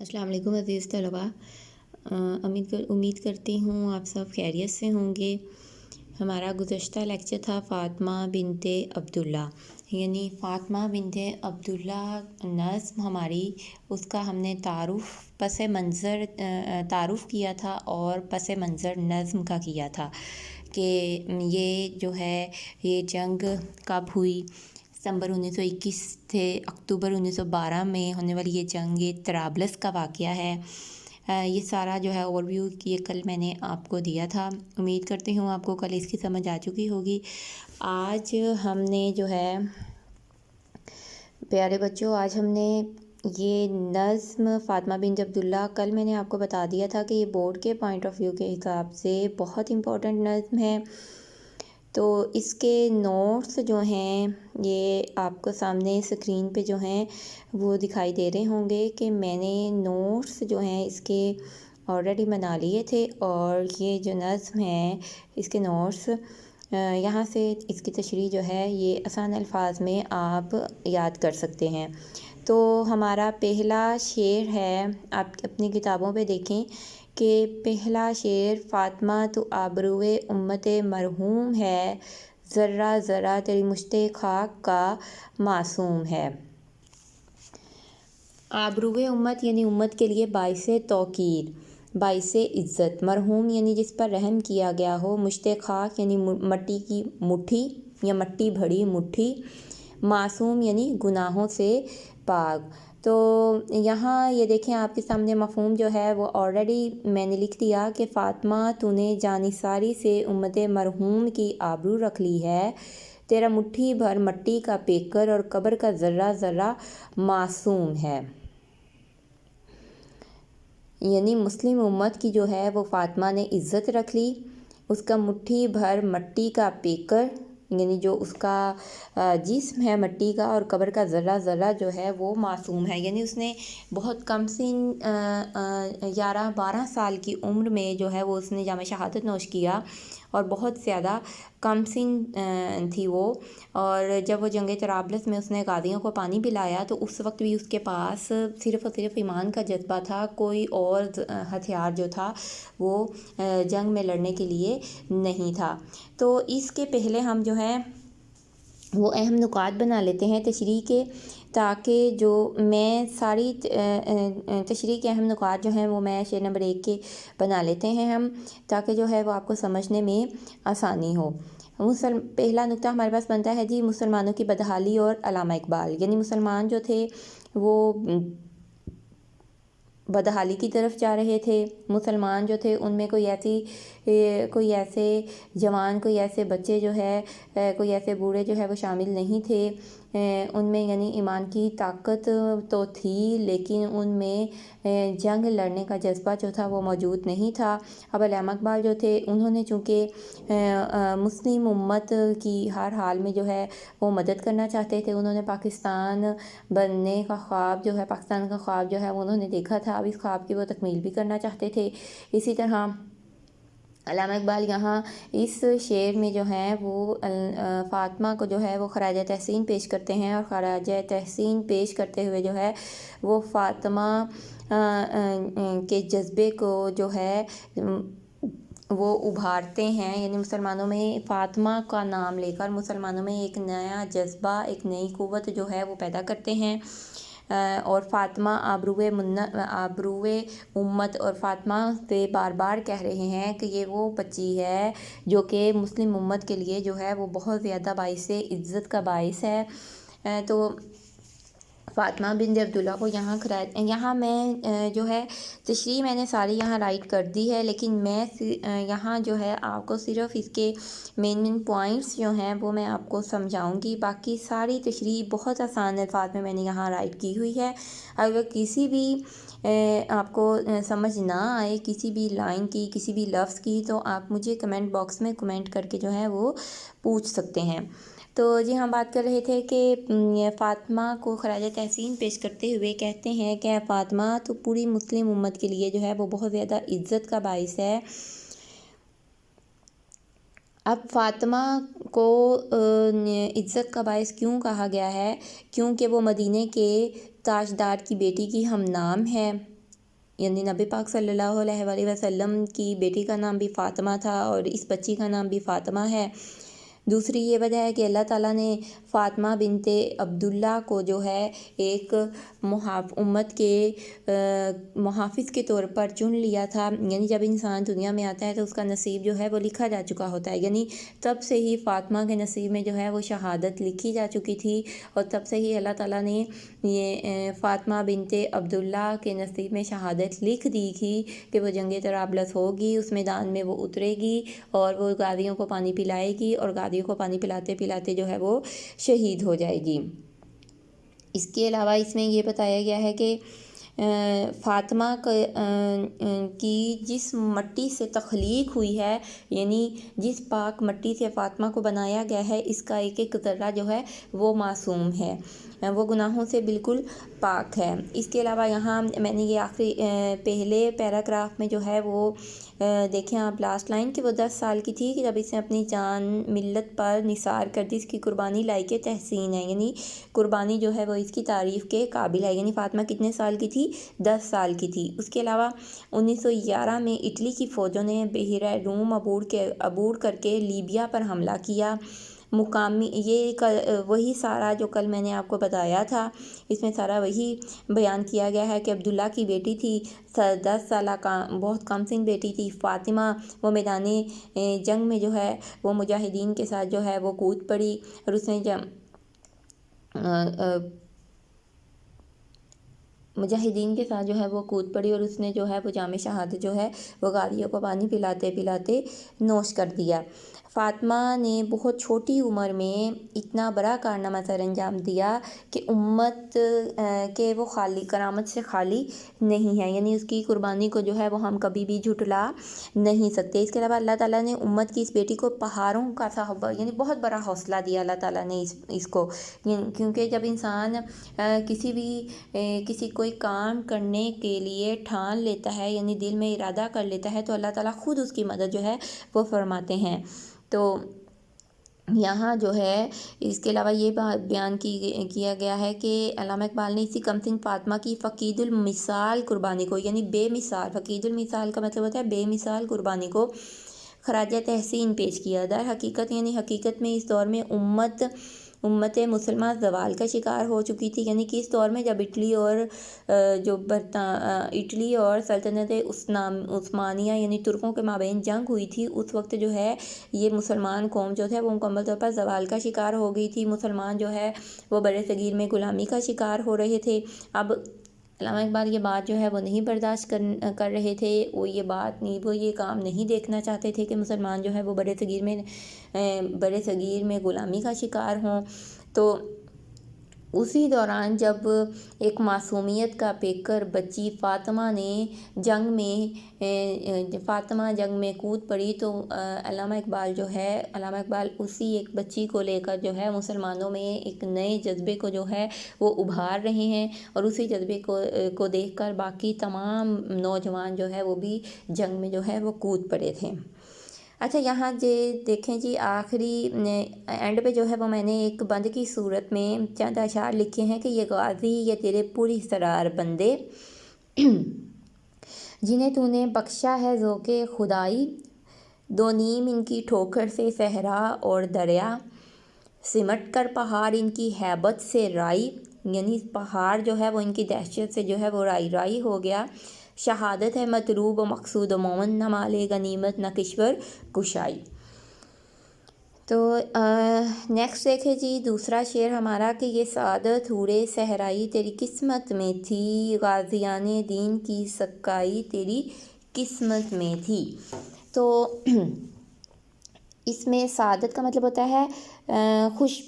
السلام علیکم عزیز طلباء، امید کرتی ہوں آپ سب خیریت سے ہوں گے۔ ہمارا گزشتہ لیکچر تھا فاطمہ بنت عبداللہ، یعنی فاطمہ بنت عبداللہ نظم ہماری، اس کا ہم نے تعارف کیا تھا اور پس منظر نظم کا کیا تھا کہ یہ جو ہے یہ جنگ کب ہوئی۔ ستمبر 1921 تھے، اکتوبر 1912 میں ہونے والی یہ جنگ یہ طرابلس کا واقعہ ہے۔ یہ سارا جو ہے اوور ویو یہ کل میں نے آپ کو دیا تھا، امید کرتی ہوں آپ کو کل اس کی سمجھ آ چکی ہوگی۔ آج ہم نے جو ہے پیارے بچوں، آج ہم نے یہ نظم فاطمہ بنت عبداللہ، کل میں نے آپ کو بتا دیا تھا کہ یہ بورڈ کے پوائنٹ آف ویو کے حساب سے بہت امپورٹنٹ نظم ہے۔ تو اس کے نوٹس جو ہیں یہ آپ کو سامنے اسکرین پہ جو ہیں وہ دکھائی دے رہے ہوں گے کہ میں نے نوٹس جو ہیں اس کے آلریڈی بنا لیے تھے، اور یہ جو نظم ہے اس کے نوٹس یہاں سے اس کی تشریح جو ہے یہ آسان الفاظ میں آپ یاد کر سکتے ہیں۔ تو ہمارا پہلا شعر ہے، آپ اپنی کتابوں پہ دیکھیں کہ پہلا شعر فاطمہ تو آبروئے امت مرحوم ہے، ذرہ ذرہ تیری مشت خاک کا معصوم ہے۔ آبروئے امت یعنی امت کے لیے باعث توقیر، باعث عزت، مرحوم یعنی جس پر رحم کیا گیا ہو، مشت خاک یعنی مٹی کی مٹھی یا مٹی بھری مٹھی، معصوم یعنی گناہوں سے پاک۔ تو یہاں یہ دیکھیں آپ کے سامنے مفہوم جو ہے وہ آلریڈی میں نے لکھ دیا کہ فاطمہ تو نے جانثاری سے امت مرحوم کی آبرو رکھ لی ہے، تیرا مٹھی بھر مٹی کا پیکر اور قبر کا ذرہ ذرہ معصوم ہے۔ یعنی مسلم امت کی جو ہے وہ فاطمہ نے عزت رکھ لی، اس کا مٹھی بھر مٹی کا پیکر یعنی جو اس کا جسم ہے مٹی کا، اور قبر کا ذرہ ذرہ جو ہے وہ معصوم ہے۔ یعنی اس نے بہت کم سن 11-12 سال کی عمر میں جو ہے وہ اس نے جام شہادت نوش کیا، اور بہت زیادہ کم سن تھی وہ۔ اور جب وہ جنگ طرابلس میں اس نے غازیوں کو پانی پلایا تو اس وقت بھی اس کے پاس صرف اور صرف ایمان کا جذبہ تھا، کوئی اور ہتھیار جو تھا وہ جنگ میں لڑنے کے لیے نہیں تھا۔ تو اس کے پہلے ہم جو ہے وہ اہم نکات بنا لیتے ہیں تشریح کے، تاکہ جو میں ساری تشریح کے اہم نکات جو ہیں وہ میں شعر نمبر 1 کے بنا لیتے ہیں ہم، تاکہ جو ہے وہ آپ کو سمجھنے میں آسانی ہو۔ پہلا نکتہ ہمارے پاس بنتا ہے جی مسلمانوں کی بدحالی اور علامہ اقبال، یعنی مسلمان جو تھے وہ بدحالی کی طرف جا رہے تھے۔ مسلمان جو تھے ان میں کوئی ایسے جوان، کوئی ایسے بچے جو ہے، کوئی ایسے بوڑھے جو ہے وہ شامل نہیں تھے ان میں، یعنی ایمان کی طاقت تو تھی لیکن ان میں جنگ لڑنے کا جذبہ جو تھا وہ موجود نہیں تھا۔ اب علامہ اقبال جو تھے انہوں نے چونکہ مسلم امت کی ہر حال میں جو ہے وہ مدد کرنا چاہتے تھے، انہوں نے پاکستان بننے کا خواب جو ہے، پاکستان کا خواب جو ہے وہ انہوں نے دیکھا تھا، اب اس خواب کی وہ تکمیل بھی کرنا چاہتے تھے۔ اسی طرح علامہ اقبال یہاں اس شعر میں جو ہے وہ فاطمہ کو جو ہے وہ خراج تحسین پیش کرتے ہیں، اور خراج تحسین پیش کرتے ہوئے جو ہے وہ فاطمہ کے جذبے کو جو ہے وہ ابھارتے ہیں، یعنی مسلمانوں میں فاطمہ کا نام لے کر مسلمانوں میں ایک نیا جذبہ، ایک نئی قوت جو ہے وہ پیدا کرتے ہیں، اور فاطمہ آبروئے امت، اور فاطمہ سے بار بار کہہ رہے ہیں کہ یہ وہ بچی ہے جو کہ مسلم امت کے لیے جو ہے وہ بہت زیادہ باعث عزت کا باعث ہے۔ تو فاطمہ بنت عبداللہ کو یہاں میں جو ہے تشریح میں نے ساری یہاں رائٹ کر دی ہے، لیکن میں یہاں جو ہے آپ کو صرف اس کے مین پوائنٹس جو ہیں وہ میں آپ کو سمجھاؤں گی، باقی ساری تشریح بہت آسان الفاظ میں نے یہاں رائٹ کی ہوئی ہے۔ اگر کسی بھی آپ کو سمجھ نہ آئے کسی بھی لائن کی، کسی بھی لفظ کی، تو آپ مجھے کمنٹ باکس میں کمنٹ کر کے جو ہے وہ پوچھ سکتے ہیں۔ تو جی ہم بات کر رہے تھے کہ فاطمہ کو خراج تحسین پیش کرتے ہوئے کہتے ہیں کہ فاطمہ تو پوری مسلم امت کے لیے جو ہے وہ بہت زیادہ عزت کا باعث ہے۔ اب فاطمہ کو عزت کا باعث کیوں کہا گیا ہے؟ کیونکہ وہ مدینے کے تاجدار کی بیٹی کی ہم نام ہے، یعنی نبی پاک صلی اللہ علیہ وآلہ وسلم کی بیٹی کا نام بھی فاطمہ تھا اور اس بچی کا نام بھی فاطمہ ہے۔ دوسری یہ وجہ ہے کہ اللہ تعالیٰ نے فاطمہ بنت عبداللہ کو جو ہے ایک امت کے محافظ کے طور پر چن لیا تھا، یعنی جب انسان دنیا میں آتا ہے تو اس کا نصیب جو ہے وہ لکھا جا چکا ہوتا ہے، یعنی تب سے ہی فاطمہ کے نصیب میں جو ہے وہ شہادت لکھی جا چکی تھی، اور تب سے ہی اللہ تعالیٰ نے یہ فاطمہ بنت عبداللہ کے نصیب میں شہادت لکھ دی تھی کہ وہ جنگ طرابلس ہوگی، اس میدان میں وہ اترے گی اور وہ غازیوں کو پانی پلائے گی اور غازیوں کو پانی پلاتے پلاتے جو ہے وہ شہید ہو جائے گی۔ اس کے علاوہ اس میں یہ بتایا گیا ہے کہ فاطمہ کی جس مٹی سے تخلیق ہوئی ہے، یعنی جس پاک مٹی سے فاطمہ کو بنایا گیا ہے، اس کا ایک ایک ذرہ جو ہے وہ معصوم ہے، وہ گناہوں سے بالکل پاک ہے۔ اس کے علاوہ یہاں میں نے یہ آخری پہلے پیراگراف میں جو ہے وہ دیکھیں آپ لاسٹ لائن کہ وہ 10 سال کی تھی کہ جب اس نے اپنی جان ملت پر نثار کر دی، اس کی قربانی لائق تحسین ہے، یعنی قربانی جو ہے وہ اس کی تعریف کے قابل ہے۔ یعنی فاطمہ کتنے سال کی تھی؟ 10 سال کی تھی۔ اس کے علاوہ 1911 میں اٹلی کی فوجوں نے بحیرہ روم عبور کر کے لیبیا پر حملہ کیا۔ مقامی یہ وہی سارا جو کل میں نے آپ کو بتایا تھا، اس میں سارا وہی بیان کیا گیا ہے کہ عبداللہ کی بیٹی تھی، 10 سالہ کا بہت کم سن بیٹی تھی فاطمہ، وہ میدان جنگ میں جو ہے وہ مجاہدین کے ساتھ جو ہے وہ کود پڑی اور اس نے مجاہدین کے ساتھ جو ہے وہ کود پڑی اور اس نے جو ہے وہ جام شہادت جو ہے وہ غازیوں کو پانی پلاتے پلاتے نوش کر دیا۔ فاطمہ نے بہت چھوٹی عمر میں اتنا بڑا کارنامہ سر انجام دیا کہ امت کے وہ خالی کرامت سے خالی نہیں ہے، یعنی اس کی قربانی کو جو ہے وہ ہم کبھی بھی جھٹلا نہیں سکتے۔ اس کے علاوہ اللہ تعالیٰ نے امت کی اس بیٹی کو پہاڑوں کا صحابہ یعنی بہت بڑا حوصلہ دیا اللہ تعالیٰ نے اس کو، کیونکہ جب انسان کسی کوئی کام کرنے کے لیے ٹھان لیتا ہے، یعنی دل میں ارادہ کر لیتا ہے، تو اللہ تعالیٰ خود اس کی مدد جو ہے وہ فرماتے ہیں۔ تو یہاں جو ہے اس کے علاوہ یہ بات بیان کیا گیا ہے کہ علامہ اقبال نے اسی کمسن فاطمہ کی فقید المثال قربانی کو، یعنی بے مثال، فقید المثال کا مطلب ہوتا ہے بے مثال قربانی کو خراج تحسین پیش کیا۔ در حقیقت یعنی حقیقت میں اس دور میں امت مسلمہ زوال کا شکار ہو چکی تھی، یعنی کہ اس دور میں جب اٹلی اور سلطنت عثمانیہ یعنی ترکوں کے مابین جنگ ہوئی تھی، اس وقت جو ہے یہ مسلمان قوم جو تھے وہ مکمل طور پر زوال کا شکار ہو گئی تھی۔ مسلمان جو ہے وہ برِ صغیر میں غلامی کا شکار ہو رہے تھے۔ اب علامہ اقبال یہ بات جو ہے وہ نہیں برداشت کر رہے تھے، وہ یہ کام نہیں دیکھنا چاہتے تھے کہ مسلمان جو ہے وہ برِ صغیر میں غلامی کا شکار ہوں۔ تو اسی دوران جب ایک معصومیت کا پیکر بچی فاطمہ جنگ میں کود پڑی، تو علامہ اقبال اسی ایک بچی کو لے کر جو ہے مسلمانوں میں ایک نئے جذبے کو جو ہے وہ ابھار رہے ہیں، اور اسی جذبے کو دیکھ کر باقی تمام نوجوان جو ہے وہ بھی جنگ میں جو ہے وہ کود پڑے تھے۔ اچھا یہاں دیکھیں جی آخری اینڈ پہ جو ہے وہ میں نے ایک بند کی صورت میں چند اشعار لکھے ہیں کہ یہ غازی یہ تیرے پر اسرار بندے جنہیں تو نے بخشا ہے ذوق خدائی، دو نیم ان کی ٹھوکر سے صحرا اور دریا، سمٹ کر پہاڑ ان کی ہیبت سے رائی، یعنی پہاڑ جو ہے وہ ان کی دہشت سے جو ہے وہ رائی ہو گیا۔ شہادت ہے مطلوب و مقصود و مومن، نہ مال غنیمت نہ کشور کشائی۔ تو نیکسٹ دیکھیں جی دوسرا شعر ہمارا کہ یہ سعادت حورِ صحرائی تیری قسمت میں تھی، غازیان دین کی سکائی تیری قسمت میں تھی۔ تو اس میں سعادت کا مطلب ہوتا ہے خوش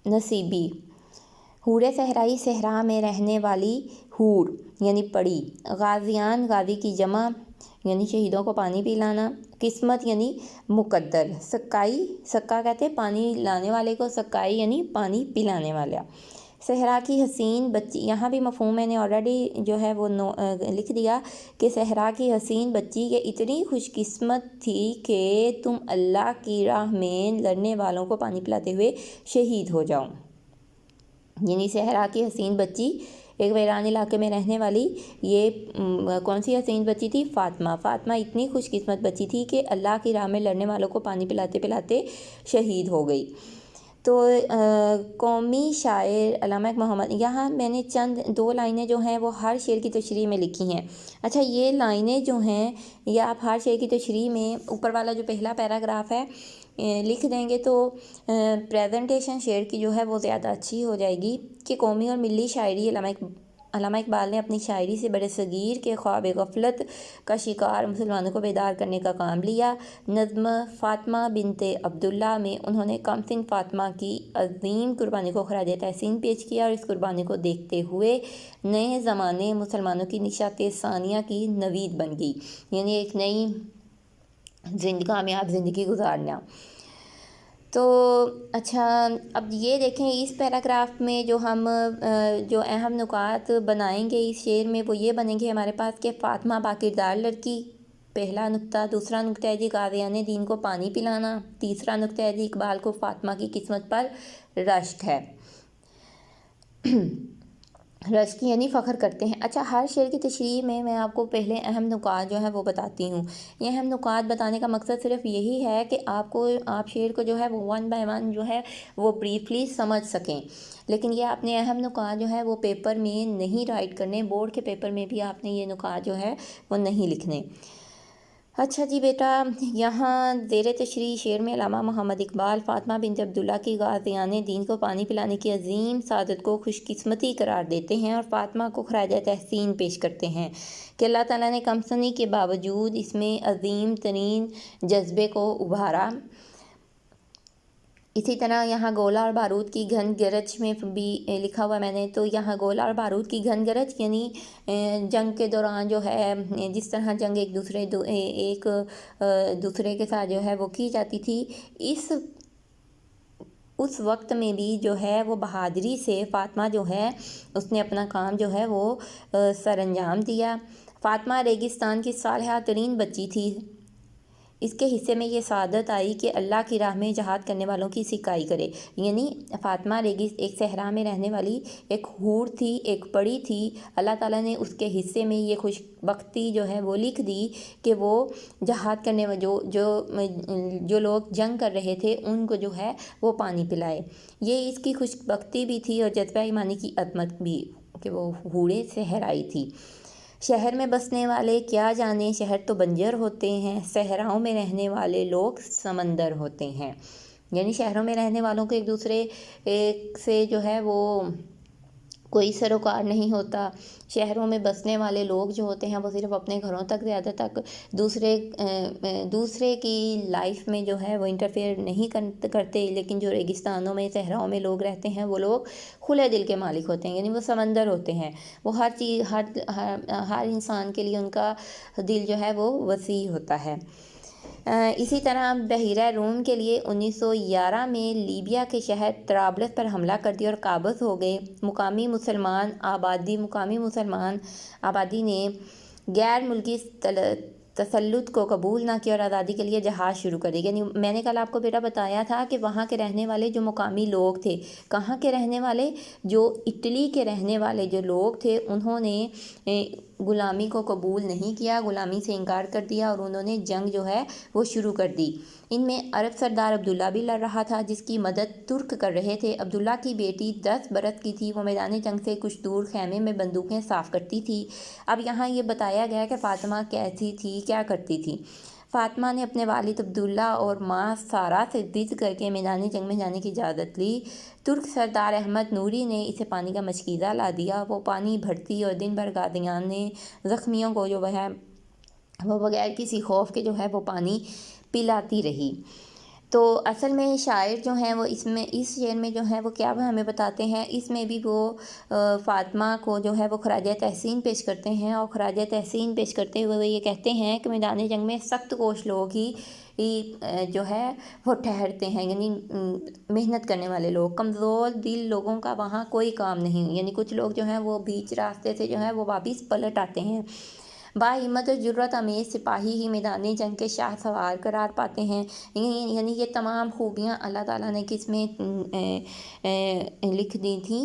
نصیبی، حورِ صحرائی صحرا میں رہنے والی حور یعنی پری، غازیان غازی کی جمع یعنی شہیدوں کو پانی پلانا، قسمت یعنی مقدر، سکائی سکا کہتے ہیں پانی لانے والے کو، سکائی یعنی پانی پلانے والا، صحرا کی حسین بچی، یہاں بھی مفہوم میں نے آلریڈی جو ہے وہ لکھ دیا کہ صحرا کی حسین بچی یہ اتنی خوش قسمت تھی کہ تم اللہ کی راہ میں لڑنے والوں کو پانی پلاتے ہوئے شہید ہو جاؤ، یعنی صحرا کی حسین بچی ایک ویران علاقے میں رہنے والی یہ کون سی حسین بچی تھی؟ فاطمہ۔ فاطمہ اتنی خوش قسمت بچی تھی کہ اللہ کی راہ میں لڑنے والوں کو پانی پلاتے پلاتے شہید ہو گئی۔ تو قومی شاعر علامہ محمد، یہاں میں نے چند 2 لائنیں جو ہیں وہ ہر شعر کی تشریح میں لکھی ہیں۔ اچھا، یہ لائنیں جو ہیں یہ آپ ہر شعر کی تشریح میں اوپر والا جو پہلا پیراگراف ہے لکھ دیں گے تو پریزنٹیشن شعر کی جو ہے وہ زیادہ اچھی ہو جائے گی کہ قومی اور ملی شاعری علامہ اقبال نے اپنی شاعری سے بڑے صغیر کے خواب غفلت کا شکار مسلمانوں کو بیدار کرنے کا کام لیا۔ نظم فاطمہ بنت عبداللہ میں انہوں نے کم سن فاطمہ کی عظیم قربانی کو خراج تحسین پیش کیا اور اس قربانی کو دیکھتے ہوئے نئے زمانے مسلمانوں کی نشاط ثانیہ کی نوید بن گئی، یعنی ایک نئی کامیاب زندگی گزارنا۔ تو اچھا، اب یہ دیکھیں اس پیراگراف میں جو ہم جو اہم نکات بنائیں گے اس شعر میں وہ یہ بنیں گے ہمارے پاس کہ فاطمہ باکردار لڑکی، پہلا نکتہ۔ دوسرا نکتہ ہے جی غازیان دین کو پانی پلانا۔ تیسرا نکتہ ہے جی اقبال کو فاطمہ کی قسمت پر رشک ہے، رشک یعنی فخر کرتے ہیں۔ اچھا، ہر شعر کی تشریح میں آپ کو پہلے اہم نکات جو ہے وہ بتاتی ہوں۔ یہ اہم نکات بتانے کا مقصد صرف یہی ہے کہ آپ شعر کو جو ہے وہ 1 by 1 جو ہے وہ بریفلی سمجھ سکیں، لیکن یہ آپ نے اہم نکات جو ہے وہ پیپر میں نہیں رائٹ کرنے، بورڈ کے پیپر میں بھی آپ نے یہ نکات جو ہے وہ نہیں لکھنے۔ اچھا جی بیٹا، یہاں زیر تشریح شعر میں علامہ محمد اقبال فاطمہ بنت عبداللہ کی غازیان دین کو پانی پلانے کی عظیم سعادت کو خوش قسمتی قرار دیتے ہیں اور فاطمہ کو خراج تحسین پیش کرتے ہیں کہ اللہ تعالیٰ نے کم سنی کے باوجود اس میں عظیم ترین جذبے کو ابھارا۔ اسی طرح یہاں گولہ اور بارود کی گھن گرج میں بھی لکھا ہوا میں نے، تو یہاں گولہ اور بارود کی گھن گرج یعنی جنگ کے دوران جو ہے جس طرح جنگ ایک دوسرے کے ساتھ جو ہے وہ کی جاتی تھی، اس وقت میں بھی جو ہے وہ بہادری سے فاطمہ جو ہے اس نے اپنا کام جو ہے وہ سر انجام دیا۔ فاطمہ ریگستان کی صالحہ ترین بچی تھی، اس کے حصے میں یہ سعادت آئی کہ اللہ کی راہ میں جہاد کرنے والوں کی سکائی کرے، یعنی فاطمہ ایک صحرا میں رہنے والی ایک حور تھی، ایک پری تھی۔ اللہ تعالیٰ نے اس کے حصے میں یہ خوش بختی جو ہے وہ لکھ دی کہ وہ جہاد کرنے جو لوگ جنگ کر رہے تھے ان کو جو ہے وہ پانی پلائے۔ یہ اس کی خوش بختی بھی تھی اور جذبہ ایمانی کی عظمت بھی کہ وہ حورِ صحرائی تھی۔ شہر میں بسنے والے کیا جانے شہر تو بنجر ہوتے ہیں، صحراؤں میں رہنے والے لوگ سمندر ہوتے ہیں، یعنی شہروں میں رہنے والوں کو ایک دوسرے سے جو ہے وہ کوئی سروکار نہیں ہوتا۔ شہروں میں بسنے والے لوگ جو ہوتے ہیں وہ صرف اپنے گھروں تک زیادہ تک دوسرے کی لائف میں جو ہے وہ انٹرفیئر نہیں کرتے، لیکن جو ریگستانوں میں صحراؤں میں لوگ رہتے ہیں وہ لوگ کھلے دل کے مالک ہوتے ہیں، یعنی وہ سمندر ہوتے ہیں۔ وہ ہر انسان کے لیے ان کا دل جو ہے وہ وسیع ہوتا ہے۔ اسی طرح بحیرہ روم کے لیے 1911 میں لیبیا کے شہر طرابلس پر حملہ کر دیا اور قابض ہو گئے۔ مقامی مسلمان آبادی نے غیر ملکی تسلط کو قبول نہ کیا اور آزادی کے لیے جہاد شروع کر دی۔ یعنی میں نے کل آپ کو بیٹا بتایا تھا کہ وہاں کے رہنے والے جو مقامی لوگ تھے، کہاں کے رہنے والے؟ جو اٹلی کے رہنے والے جو لوگ تھے انہوں نے غلامی کو قبول نہیں کیا، غلامی سے انکار کر دیا اور انہوں نے جنگ جو ہے وہ شروع کر دی۔ ان میں عرب سردار عبداللہ بھی لڑ رہا تھا جس کی مدد ترک کر رہے تھے۔ عبداللہ کی بیٹی 10 برس کی تھی، وہ میدان جنگ سے کچھ دور خیمے میں بندوقیں صاف کرتی تھی۔ اب یہاں یہ بتایا گیا کہ فاطمہ کیسی تھی، کیا کرتی تھی۔ فاطمہ نے اپنے والد عبداللہ اور ماں سارہ سے ضد کر کے میدان جنگ میں جانے کی اجازت لی۔ ترک سردار احمد نوری نے اسے پانی کا مشکیزہ لا دیا، وہ پانی بھرتی اور دن بھر غازیان نے زخمیوں کو جو ہے وہ بغیر کسی خوف کے جو ہے وہ پانی پلاتی رہی۔ تو اصل میں شاعر جو ہیں وہ اس شعر میں جو ہے وہ کیا ہمیں بتاتے ہیں، اس میں بھی وہ فاطمہ کو جو ہے وہ خراج تحسین پیش کرتے ہیں اور خراج تحسین پیش کرتے ہوئے وہ یہ کہتے ہیں کہ میدان جنگ میں سخت کوش لوگ ہی جو ہے وہ ٹھہرتے ہیں، یعنی محنت کرنے والے لوگ، کمزور دل لوگوں کا وہاں کوئی کام نہیں، یعنی کچھ لوگ جو ہیں وہ بیچ راستے سے جو ہے وہ واپس پلٹ آتے ہیں۔ باہمت اور جرأت آمیز سپاہی ہی میدان جنگ کے شاہ سوار قرار پاتے ہیں، یعنی یہ تمام خوبیاں اللہ تعالیٰ نے کس میں لکھ دی تھیں؟